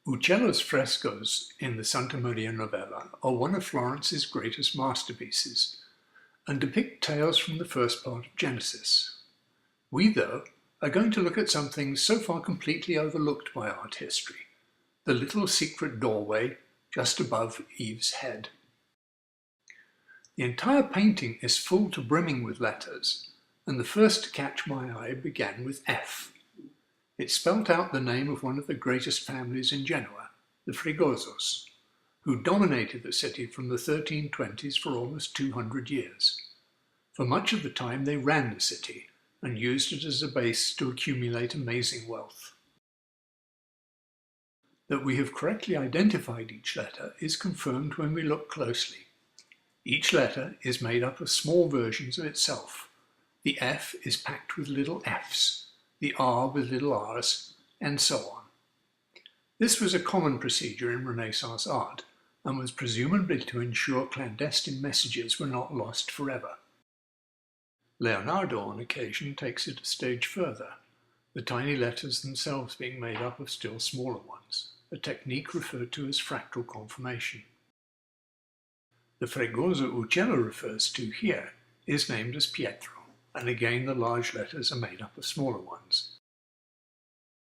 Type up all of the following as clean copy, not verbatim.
Uccello's frescoes in the Santa Maria Novella are one of Florence's greatest masterpieces and depict tales from the first part of Genesis. We, though, are going to look at something so far completely overlooked by art history, the little secret doorway just above Eve's head. The entire painting is full to brimming with letters, and the first to catch my eye began with F. It spelt out the name of one of the greatest families in Genoa, the Fregosos, who dominated the city from the 1320s for almost 200 years. For much of the time they ran the city and used it as a base to accumulate amazing wealth. That we have correctly identified each letter is confirmed when we look closely. Each letter is made up of small versions of itself. The F is packed with little f's, the R with little r's, and so on. This was a common procedure in Renaissance art and was presumably to ensure clandestine messages were not lost forever. Leonardo on occasion takes it a stage further, the tiny letters themselves being made up of still smaller ones, a technique referred to as fractal conformation. The Fregoso Uccello refers to here is named as Pietro, and again the large letters are made up of smaller ones.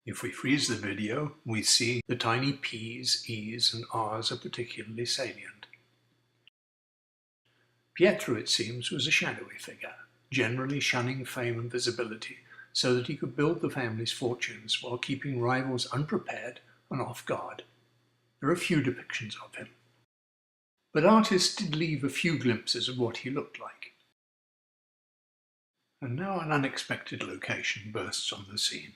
If we freeze the video, we see the tiny P's, E's and R's are particularly salient. Pietro, it seems, was a shadowy figure, generally shunning fame and visibility so that he could build the family's fortunes while keeping rivals unprepared and off guard. There are few depictions of him, but artists did leave a few glimpses of what he looked like. And now an unexpected location bursts on the scene.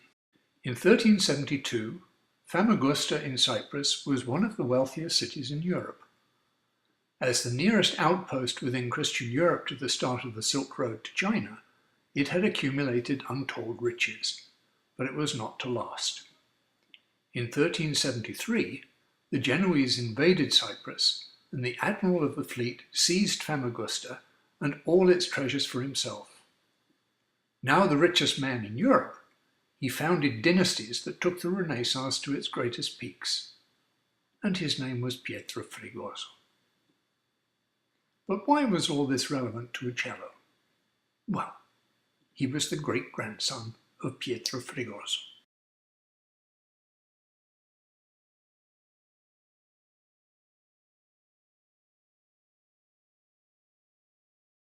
In 1372, Famagusta in Cyprus was one of the wealthiest cities in Europe. As the nearest outpost within Christian Europe to the start of the Silk Road to China, it had accumulated untold riches, but it was not to last. In 1373, the Genoese invaded Cyprus, and the admiral of the fleet seized Famagusta and all its treasures for himself. Now the richest man in Europe, he founded dynasties that took the Renaissance to its greatest peaks, and his name was Pietro Fregoso. But why was all this relevant to Uccello? Well, he was the great-grandson of Pietro Fregoso.